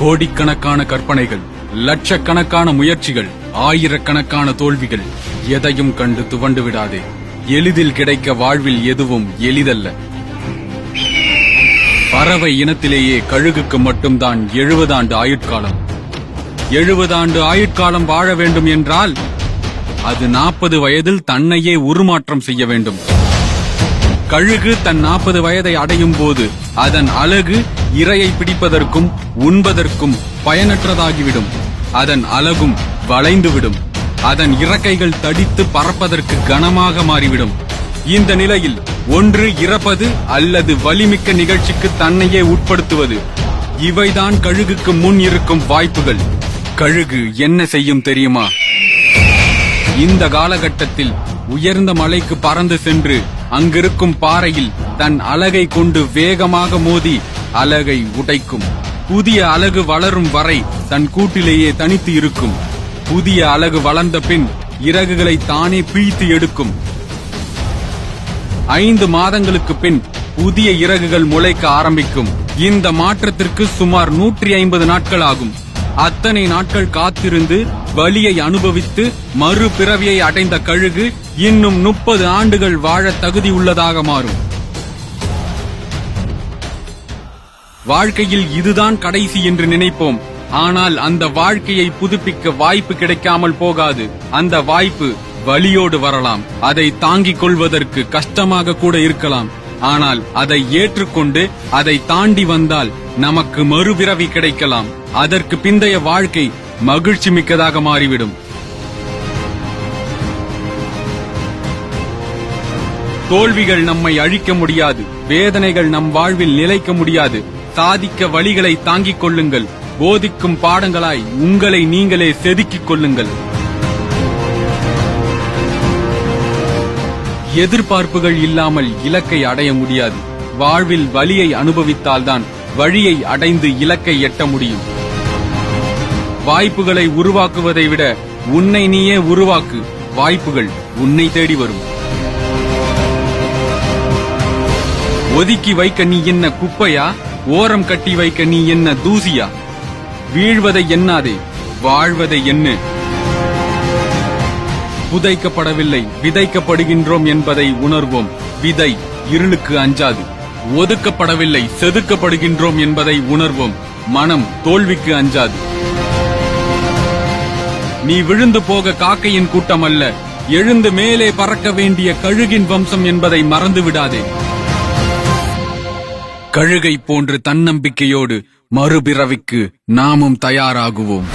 கோடிக்கணக்கான கற்பனைகள், லட்சக்கணக்கான முயற்சிகள், ஆயிரக்கணக்கான தோல்விகள், எதையும் கண்டு துவண்டு விடாதே. எளிதில் கிடைக்க வாழ்வில் எதுவும் எளிதல்ல. பறவை இனத்திலேயே கழுகுக்கு மட்டும்தான் 70 ஆண்டு ஆயுட்காலம். 70 ஆண்டு ஆயுட்காலம் வாழ வேண்டும் என்றால் அது 40 வயதில் தன்னையே உருமாற்றம் செய்ய வேண்டும். கழுகு தன் 40 வயதை அடையும் போது அதன் அலகு இரையை பிடிப்பதற்கும் உண்பதற்கும் பயனற்றதாகிவிடும். அதன் அலகும் வளைந்துவிடும். அதன் இறக்கைகள் தடித்து பறப்பதற்கு கனமாக மாறிவிடும். இந்த நிலையில் ஒன்று இறப்பது அல்லது வலிமிக்க நிகழ்ச்சிக்கு தன்னையே உட்படுத்துவது. இவைதான் கழுகுக்கு முன் இருக்கும் வாய்ப்புகள். கழுகு என்ன செய்யும் தெரியுமா? இந்த காலகட்டத்தில் உயர்ந்த மலைக்கு பறந்து சென்று அங்கிருக்கும் பாறையில் தன் அலகை கொண்டு வேகமாக மோதி அலகை உடைக்கும். புதிய அலகு வளரும் வரை தன் கூட்டிலேயே தனித்து இருக்கும். புதிய அலகு வளர்ந்த பின் இறகுகளை தானே பிழித்து எடுக்கும். 5 மாதங்களுக்கு பின் புதிய இறகுகள் முளைக்க ஆரம்பிக்கும். இந்த மாற்றத்திற்கு சுமார் 150 நாட்கள் ஆகும். அத்தனை நாட்கள் காத்திருந்து வலியை அனுபவித்து மறுபிறவியை அடைந்த கழுகு இன்னும் 30 ஆண்டுகள் வாழ தகுதி உள்ளதாக மாறும். வாழ்க்கையில் இதுதான் கடைசி என்று நினைப்போம். ஆனால் அந்த வாழ்க்கையை புதுப்பிக்க வாய்ப்பு கிடைக்காமல் போகாது. அந்த வாய்ப்பு வலியோடு வரலாம். அதை தாங்கிக் கொள்வதற்கு கஷ்டமாக கூட இருக்கலாம். ஆனால் அதை ஏற்றுக்கொண்டு அதை தாண்டி வந்தால் நமக்கு மறுபிறவி கிடைக்கலாம். அதற்கு பிந்தைய வாழ்க்கை மகிழ்ச்சி மிக்கதாக மாறிவிடும். தோல்விகள் நம்மை அழிக்க முடியாது. வேதனைகள் நம் வாழ்வில் நிலைக்க முடியாது. சாதிக்க வழிகளை தாங்கிக் கொள்ளுங்கள். போதிக்கும் பாடங்களாய் உங்களை நீங்களே செதுக்கிக் கொள்ளுங்கள். எதிர்பார்ப்புகள் இல்லாமல் இலக்கை அடைய முடியாது. வாழ்வில் வலியை அனுபவித்தால்தான் வழியை அடைந்து இலக்கை எட்ட முடியும். வாய்ப்புகளை உருவாக்குவதை விட உன்னை நீயே உருவாக்கு. வாய்ப்புகள் உன்னை தேடி வரும். ஒதுக்கி வைக்க நீ என்ன குப்பையா? ஓரம் கட்டி வைக்க நீ என்ன தூசியா? வீழ்வதை எண்ணாதே, வாழ்வதை எண்ணு. புதைக்கப்படவில்லை, விதைக்கப்படுகின்றோம் என்பதை உணர்வோம். விதை இருளுக்கு அஞ்சாது. ஒதுக்கப்படவில்லை, செதுக்கப்படுகின்றோம் என்பதை உணர்வோம். மனம் தோல்விக்கு அஞ்சாது. நீ விழுந்து போக காக்கையின் கூட்டம் அல்ல, எழுந்து மேலே பறக்க வேண்டிய கழுகின் வம்சம் என்பதை மறந்து விடாதே. கழுகை போன்று தன்னம்பிக்கையோடு மறுபிறவிக்கு நாமும் தயாராகுவோம்.